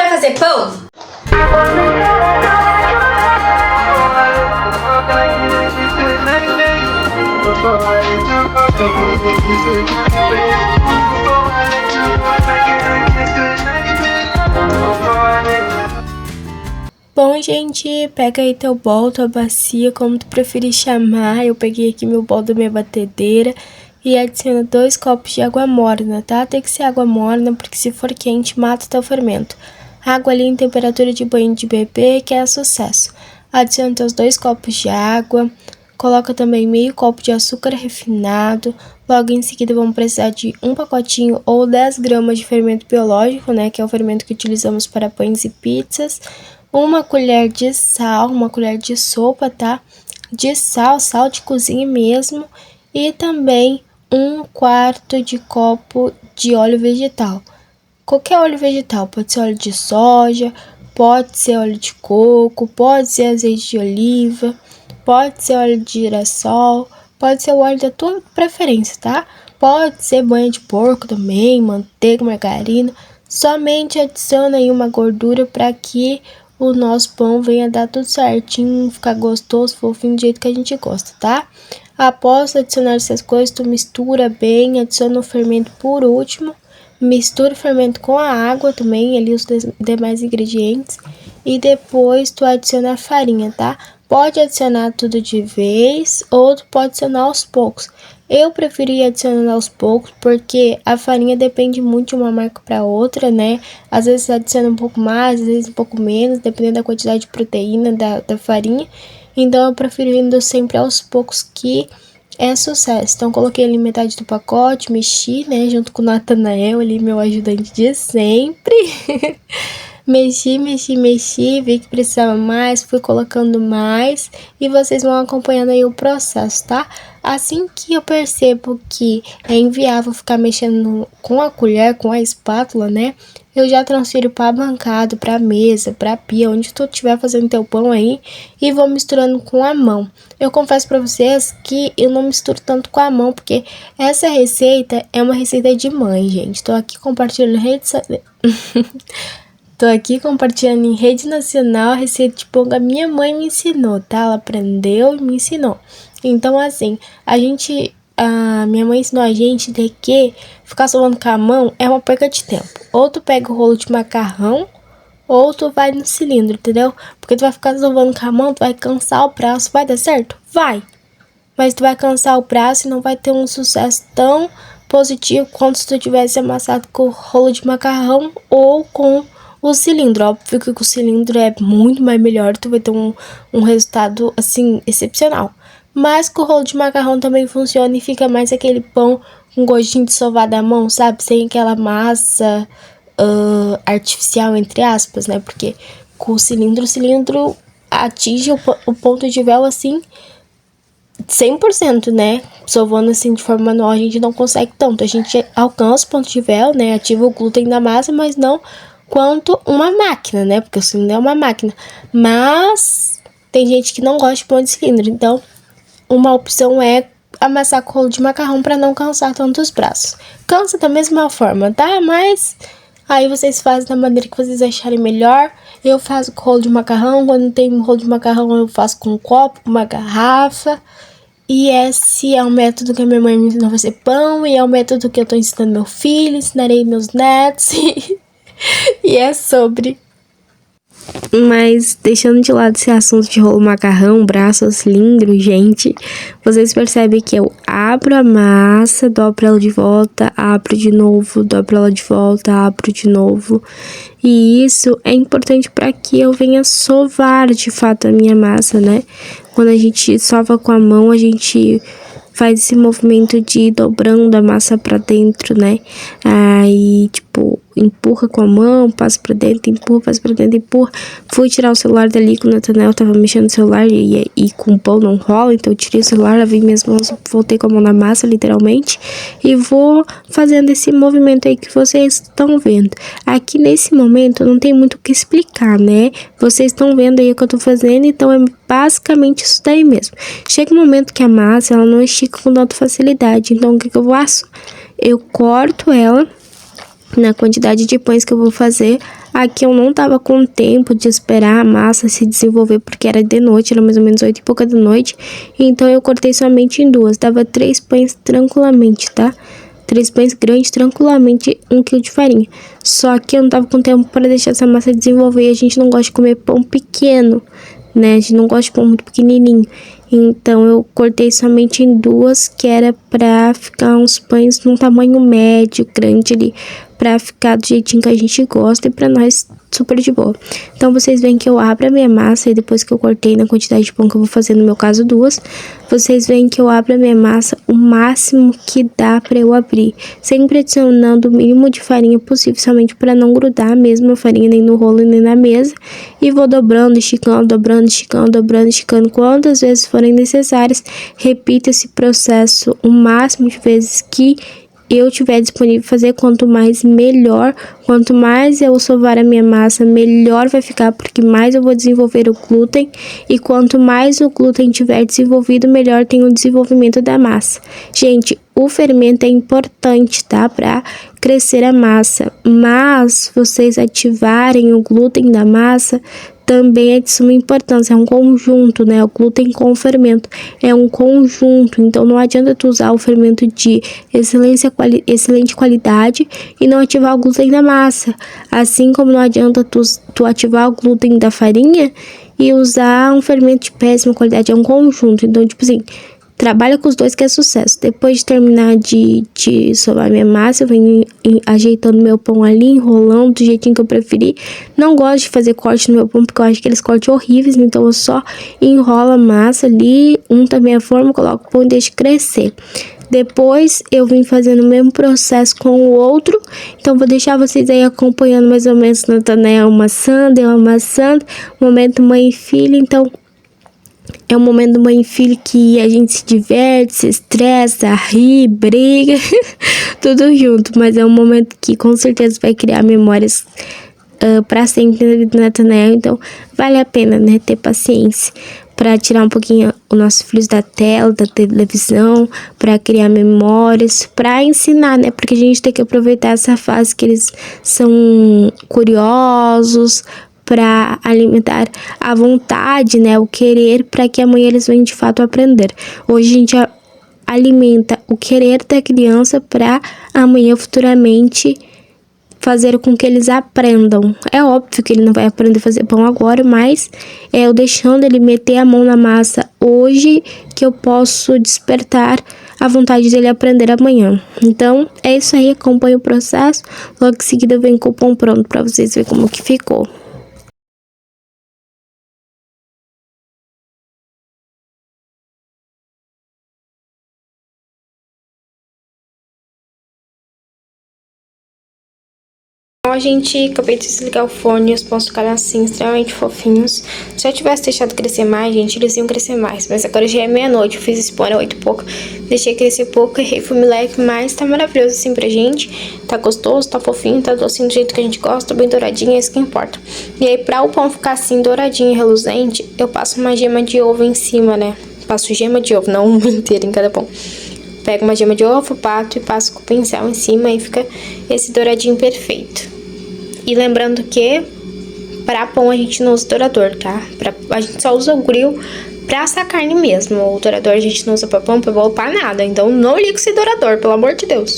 vai fazer pão? Bom, gente, pega aí teu bol, tua bacia, como tu preferir chamar. Eu peguei aqui meu bol da minha batedeira e adiciona 2 copos de água morna, tá? Tem que ser água morna, porque se for quente, mata o teu fermento. Água ali em temperatura de banho de bebê, que é sucesso. Adiciona teus 2 copos de água, coloca também meio copo de açúcar refinado. Logo em seguida vamos precisar de um pacotinho ou 10 gramas de fermento biológico, né? Que é o fermento que utilizamos para pães e pizzas. Uma colher de sal, uma colher de sopa, tá? De sal de cozinha mesmo. E também 1/4 de copo de óleo vegetal. Qualquer óleo vegetal, pode ser óleo de soja, pode ser óleo de coco, pode ser azeite de oliva, pode ser óleo de girassol, pode ser o óleo da tua preferência, tá? Pode ser banha de porco também, manteiga, margarina. Somente adiciona aí uma gordura para que o nosso pão venha dar tudo certinho, ficar gostoso, fofinho, do jeito que a gente gosta, tá? Após adicionar essas coisas, tu mistura bem, adiciona o fermento por último, mistura o fermento com a água também, ali os demais ingredientes, e depois tu adiciona a farinha, tá? Pode adicionar tudo de vez, ou tu pode adicionar aos poucos. Eu preferi adicionar aos poucos, porque a farinha depende muito de uma marca para outra, né? Às vezes adiciona um pouco mais, às vezes um pouco menos, dependendo da quantidade de proteína da farinha. Então, eu prefiro indo sempre aos poucos, que é sucesso. Então, coloquei ali metade do pacote, mexi, né? Junto com o Natanael, ali, meu ajudante de sempre. Mexi, vi que precisava mais, fui colocando mais e vocês vão acompanhando aí o processo, tá? Assim que eu percebo que é inviável ficar mexendo com a colher, com a espátula, né? Eu já transfiro para a bancada, para a mesa, para a pia, onde tu estiver fazendo teu pão aí, e vou misturando com a mão. Eu confesso para vocês que eu não misturo tanto com a mão, porque essa receita é uma receita de mãe, gente. Tô aqui compartilhando Tô aqui compartilhando em rede nacional a receita de pão que a minha mãe me ensinou, tá? Ela aprendeu e me ensinou. Então, assim, a minha mãe ensinou a gente de que ficar sovando com a mão é uma perca de tempo. Ou tu pega o rolo de macarrão, ou tu vai no cilindro, entendeu? Porque tu vai ficar sovando com a mão, tu vai cansar o braço, vai dar certo? Vai! Mas tu vai cansar o braço e não vai ter um sucesso tão positivo quanto se tu tivesse amassado com o rolo de macarrão ou com o cilindro. Óbvio que o cilindro é muito mais melhor, tu vai ter um resultado, assim, excepcional. Mas com o rolo de macarrão também funciona e fica mais aquele pão com gostinho de sovado à mão, sabe? Sem aquela massa artificial, entre aspas, né? Porque com o cilindro atinge o ponto de véu, assim, 100%, né? Sovando assim de forma manual, a gente não consegue tanto. A gente alcança o ponto de véu, né? Ativa o glúten da massa, mas não quanto uma máquina, né? Porque o cilindro é uma máquina. Mas tem gente que não gosta de pão de cilindro. Então, uma opção é amassar com rolo de macarrão para não cansar tanto os braços. Cansa da mesma forma, tá? Mas aí vocês fazem da maneira que vocês acharem melhor. Eu faço com rolo de macarrão. Quando não tem rolo de macarrão, eu faço com um copo, com uma garrafa. E esse é o método que a minha mãe me ensinou a fazer pão. E é o método que eu tô ensinando meu filho. Ensinarei meus netos. E é sobre. Mas deixando de lado esse assunto de rolo macarrão, braço, cilindro, gente, vocês percebem que eu abro a massa, dobro ela de volta, abro de novo, dobro ela de volta, abro de novo. E isso é importante para que eu venha sovar de fato a minha massa, né? Quando a gente sova com a mão, a gente faz esse movimento de ir dobrando a massa para dentro, né? Aí, tipo, empurra com a mão, passa pra dentro, empurra, passa pra dentro, empurra. Fui tirar o celular dali, que o Natanael tava mexendo no celular e com o pão não rola, então eu tirei o celular, lavei minhas mãos, voltei com a mão na massa, literalmente, e vou fazendo esse movimento aí que vocês estão vendo. Aqui nesse momento não tem muito o que explicar, né? Vocês estão vendo aí o que eu tô fazendo, então é basicamente isso daí mesmo. Chega um momento que a massa, ela não estica com tanta facilidade, então o que eu faço? Eu corto ela na quantidade de pães que eu vou fazer Aqui eu não tava com tempo de esperar a massa se desenvolver, porque era de noite, era mais ou menos 8 e pouca da noite. Então eu cortei somente em duas, dava 3 pães tranquilamente, tá? 3 pães grandes, tranquilamente 1 quilo de farinha. Só que eu não tava com tempo para deixar essa massa desenvolver e a gente não gosta de comer pão pequeno, né? A gente não gosta de pão muito pequenininho. Então eu cortei somente em duas, que era pra ficar uns pães num tamanho médio, grande ali, pra ficar do jeitinho que a gente gosta e pra nós super de boa. Então vocês veem que eu abro a minha massa e depois que eu cortei na quantidade de pão que eu vou fazer, no meu caso duas, vocês veem que eu abro a minha massa o máximo que dá pra eu abrir, sempre adicionando o mínimo de farinha possível, somente pra não grudar mesmo a farinha nem no rolo nem na mesa, e vou dobrando, esticando, dobrando, esticando, dobrando, esticando, quantas vezes forem necessárias. Repita esse processo o máximo de vezes que eu tiver disponível fazer, quanto mais melhor, quanto mais eu sovar a minha massa, melhor vai ficar, porque mais eu vou desenvolver o glúten, e quanto mais o glúten tiver desenvolvido, melhor tem o desenvolvimento da massa. Gente, o fermento é importante, tá? Para crescer a massa, mas vocês ativarem o glúten da massa também é de suma importância, é um conjunto, né? O glúten com o fermento é um conjunto, então não adianta tu usar o fermento de excelente qualidade e não ativar o glúten da massa, assim como não adianta tu ativar o glúten da farinha e usar um fermento de péssima qualidade, é um conjunto. Então, tipo assim, trabalha com os dois que é sucesso. Depois de terminar de sovar minha massa, eu venho ajeitando meu pão ali, enrolando do jeitinho que eu preferi. Não gosto de fazer corte no meu pão, porque eu acho que eles cortes horríveis, então eu só enrolo a massa ali, unto a minha forma, coloco o pão e deixo crescer. Depois eu vim fazendo o mesmo processo com o outro, então vou deixar vocês aí acompanhando mais ou menos Natanael amassando, eu amassando, momento mãe e filha. Então é um momento do mãe e filho que a gente se diverte, se estressa, ri, briga, tudo junto. Mas é um momento que com certeza vai criar memórias para sempre na vida do Natanael. Então vale a pena, né, ter paciência para tirar um pouquinho os nossos filhos da tela, da televisão, para criar memórias, para ensinar, né? Porque a gente tem que aproveitar essa fase que eles são curiosos, para alimentar a vontade, né, o querer, para que amanhã eles venham de fato aprender. Hoje a gente alimenta o querer da criança para amanhã futuramente fazer com que eles aprendam. É óbvio que ele não vai aprender a fazer pão agora, mas é eu deixando ele meter a mão na massa hoje que eu posso despertar a vontade dele aprender amanhã. Então, é isso aí, acompanhe o processo. Logo em seguida eu venho com o pão pronto para vocês verem como que ficou. Então, gente, acabei de desligar o fone, os pães ficaram assim, extremamente fofinhos. Se eu tivesse deixado crescer mais, gente, eles iam crescer mais. Mas agora já é meia-noite, eu fiz esse pão, era 8 e pouco. Deixei crescer pouco, errei, fui moleque, mas tá maravilhoso assim pra gente. Tá gostoso, tá fofinho, tá docinho do jeito que a gente gosta, bem douradinho, é isso que importa. E aí, pra o pão ficar assim, douradinho e reluzente, eu passo uma gema de ovo em cima, né? Passo gema de ovo, não uma inteira em cada pão. Pego uma gema de ovo, bato e passo com o pincel em cima e fica esse douradinho perfeito. E lembrando que para pão a gente não usa dourador, tá? A gente só usa o grill pra assar carne mesmo. O dourador a gente não usa pra pão, pra bolo, pra nada. Então não liga esse dourador, pelo amor de Deus.